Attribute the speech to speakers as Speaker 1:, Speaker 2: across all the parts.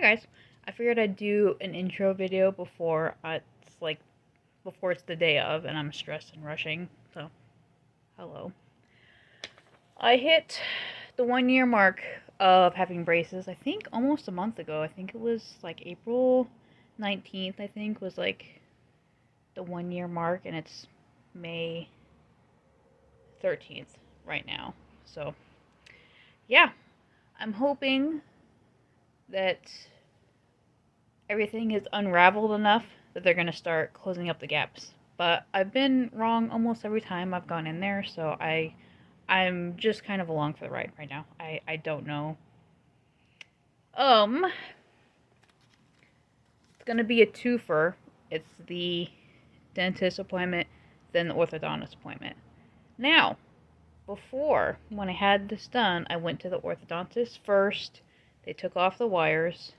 Speaker 1: guys. I figured I'd do an intro video before it's the day of and I'm stressed and rushing. So, hello. I hit the 1 year mark of having braces. I think almost a month ago. I think it was like April 19th. I think was like the 1 year mark, and it's May 13th right now. So, yeah, I'm hoping that everything is unraveled enough that they're going to start closing up the gaps. But I've been wrong almost every time I've gone in there, so I'm just kind of along for the ride right now. I don't know. It's going to be a twofer. It's the dentist appointment, then the orthodontist appointment. Now, before, when I had this done, I went to the orthodontist first. They took off the wires,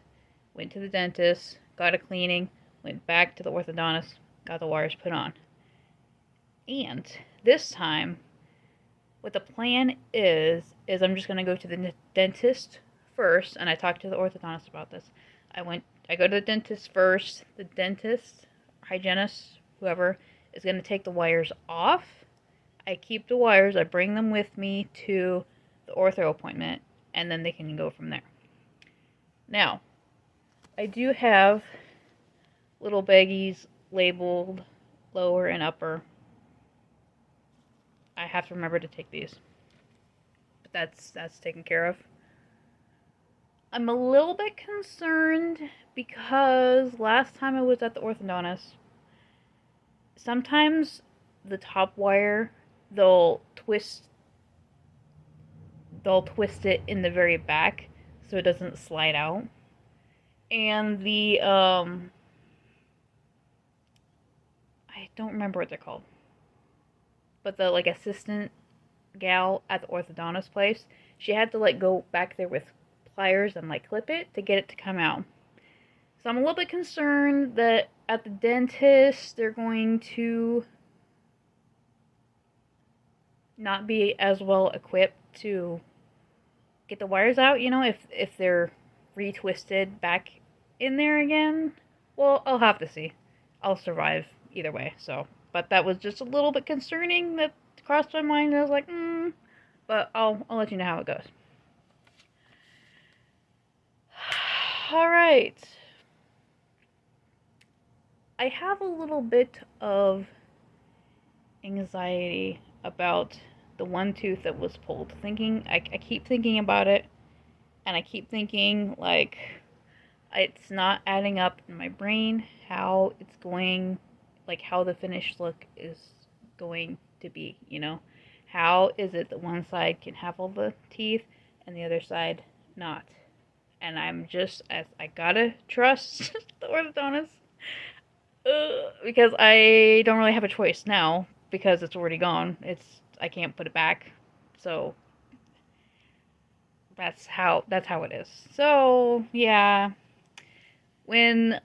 Speaker 1: went to the dentist, got a cleaning, went back to the orthodontist, got the wires put on. And this time, what the plan is I'm just going to go to the dentist first, and I talked to the orthodontist about this. I go to the dentist first. The dentist, hygienist, whoever, is going to take the wires off. I keep the wires, I bring them with me to the ortho appointment, and then they can go from there. Now, I do have little baggies labeled lower and upper. I have to remember to take these. But that's taken care of. I'm a little bit concerned because last time I was at the orthodontist, sometimes the top wire, they'll twist it in the very back so it doesn't slide out. And the I don't remember what they're called, but the assistant gal at the orthodontist place, she had to go back there with pliers and clip it to get it to come out. So I'm a little bit concerned that at the dentist they're going to not be as well equipped to get the wires out, if they're retwisted back in there again. Well, I'll have to see. I'll survive either way. So, but that was just a little bit concerning that crossed my mind. I was like, but I'll let you know how it goes. All right. I have a little bit of anxiety about the one tooth that was pulled. I keep thinking about it, and I keep thinking it's not adding up in my brain how it's going, how the finished look is going to be, How is it that one side can have all the teeth and the other side not? And I gotta trust the orthodontist because I don't really have a choice now because it's already gone. I can't put it back, so that's how it is. So yeah, when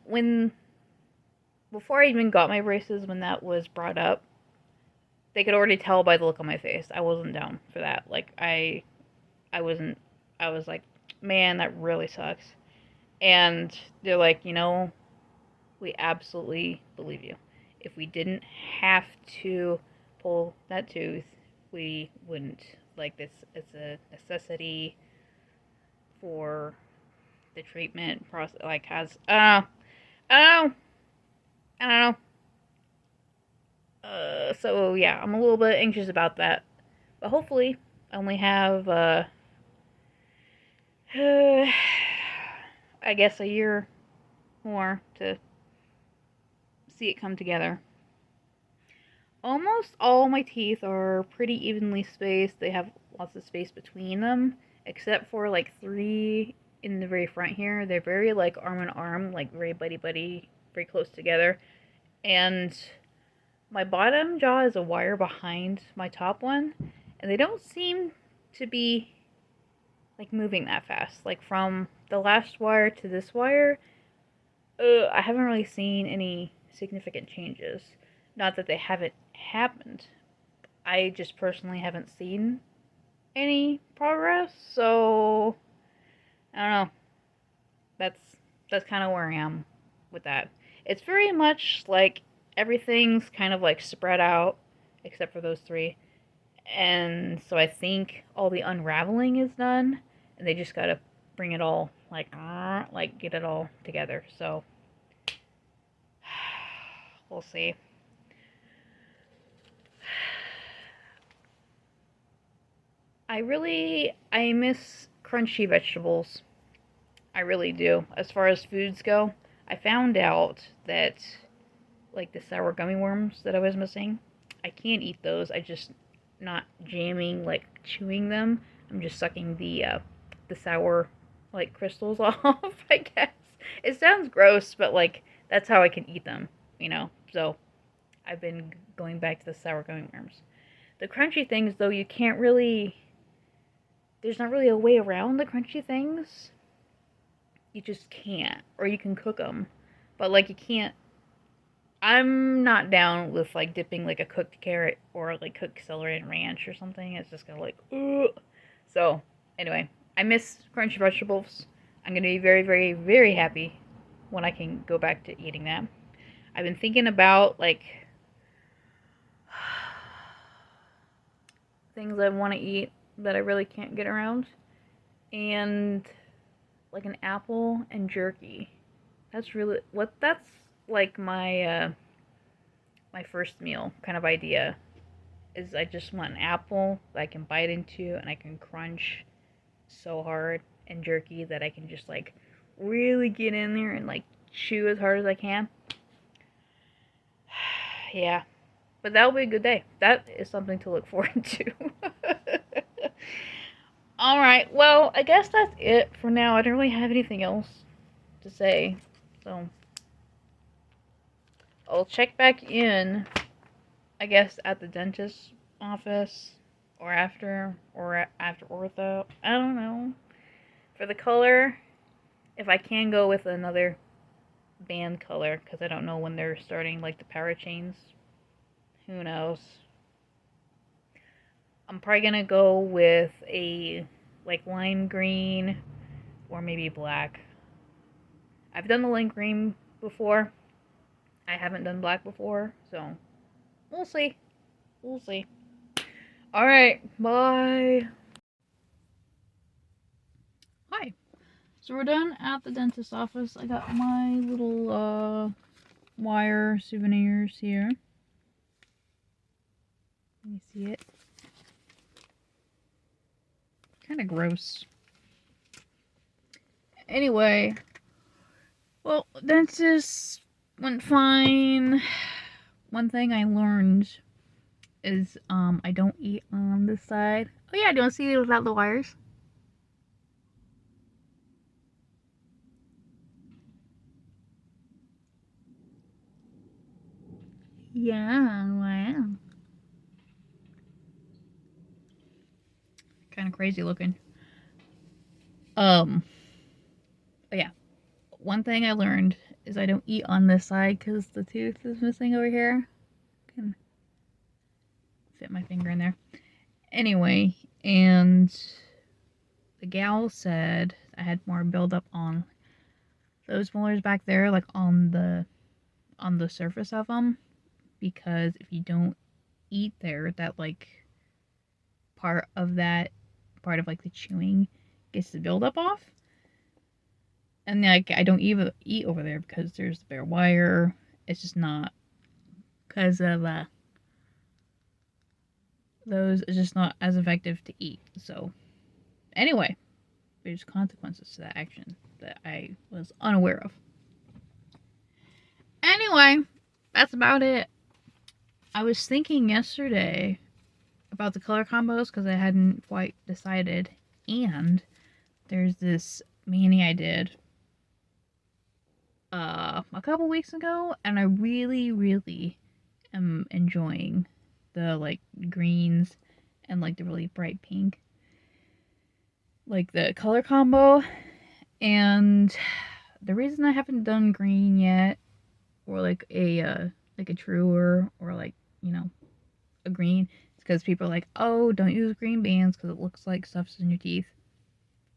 Speaker 1: before I even got my braces, when that was brought up, they could already tell by the look on my face I wasn't down for that. I wasn't. I was like, man, that really sucks. And they're like, we absolutely believe you. If we didn't have to pull that tooth, we wouldn't. This is a necessity for the treatment process. I don't know. So yeah, I'm a little bit anxious about that. But hopefully, I only have, I guess, a year more to see it come together. Almost all my teeth are pretty evenly spaced. They have lots of space between them, except for 3 in the very front here. They're very arm in arm, very buddy, very close together. And my bottom jaw is a wire behind my top one, and they don't seem to be moving that fast. From the last wire to this wire, I haven't really seen any significant changes. Not that they haven't happened. I just personally haven't seen any progress, so I don't know. that's kind of where I am with that. It's very much like everything's kind of like spread out except for those three. And so I think all the unraveling is done and they just got to bring it all like get it all together. So we'll see. I miss crunchy vegetables. I really do. As far as foods go, I found out that like the sour gummy worms that I was missing, I can't eat those. I just not jamming like chewing them. I'm just sucking the sour like crystals off, I guess. It sounds gross, but like that's how I can eat them, you know. So, I've been going back to the sour gummy worms. The crunchy things though, you can't really there's not really a way around the crunchy things. You just can't, or you can cook them, but like you can't. I'm not down with like dipping like a cooked carrot or like cooked celery and ranch or something. It's just gonna like, ugh. So anyway, I miss crunchy vegetables. I'm gonna be very, very, very happy when I can go back to eating them. I've been thinking about like things I want to eat that I really can't get around, and like an apple and jerky. That's like my first meal kind of idea is I just want an apple that I can bite into and I can crunch so hard and jerky that I can just like really get in there and like chew as hard as I can. Yeah. But that'll be a good day. That is something to look forward to. Alright, well, I guess that's it for now. I don't really have anything else to say. So I'll check back in, I guess, at the dentist's office or after ortho. I don't know. For the color, if I can go with another band color, because I don't know when they're starting like the power chains. Who knows? I'm probably gonna go with a like lime green or maybe black. I've done the lime green before. I haven't done black before, so we'll see. We'll see. Alright, bye. Hi. So we're done at the dentist's office. I got my little wire souvenirs here. Let me see it. Kind of gross. Anyway, well, dentist went fine. One thing I learned is I don't eat on this side. Oh yeah, don't see it without the wires. Yeah, wow. Kind of crazy looking. Oh yeah. One thing I learned is I don't eat on this side because the tooth is missing over here. Can fit my finger in there. Anyway, and the gal said I had more buildup on those molars back there, like on the surface of them, because if you don't eat there, that like part of like the chewing gets the buildup off. And like I don't even eat over there because there's the bare wire. It's just not because of those. It's just not as effective to eat. So anyway, there's consequences to that action that I was unaware of. Anyway, that's about it. I was thinking yesterday about the color combos because I hadn't quite decided, and there's this mani I did a couple weeks ago, and I really, really am enjoying the like greens and like the really bright pink, like the color combo. And the reason I haven't done green yet, or like a truer, or like, you know, a green, is because people are like, oh, don't use green bands because it looks like stuff's in your teeth.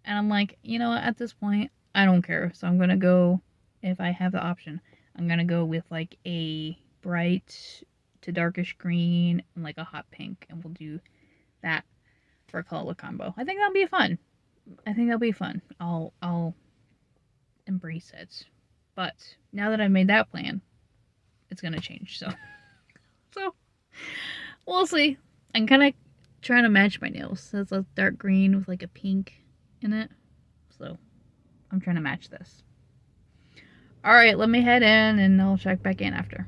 Speaker 1: And I'm like, you know, at this point, I don't care. So I'm gonna go, if I have the option, I'm gonna go with like a bright to darkish green and like a hot pink, and we'll do that for a color combo. I think that'll be fun. I think that'll be fun. I'll embrace it. But now that I've made that plan, it's gonna change. So we'll see. I'm kind of trying to match my nails. So it's a dark green with like a pink in it. So I'm trying to match this. Alright, let me head in and I'll check back in after.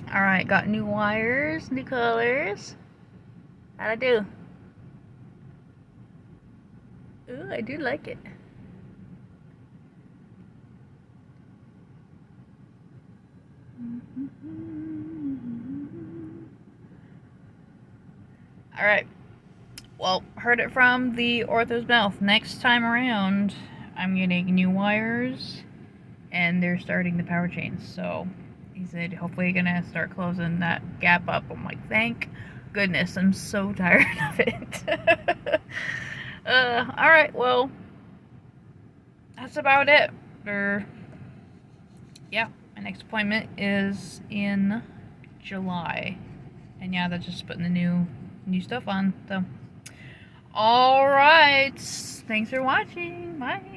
Speaker 1: Alright, got new wires, new colors. How'd I do? Ooh, I do like it. Alright. Well, heard it from the ortho's mouth. Next time around, I'm getting new wires and they're starting the power chains. So he said, hopefully you're gonna start closing that gap up. I'm like, thank goodness. I'm so tired of it. Alright, well, that's about it. Yeah, my next appointment is in July. And yeah, that's just putting the new stuff on. So, alright. Thanks for watching. Bye.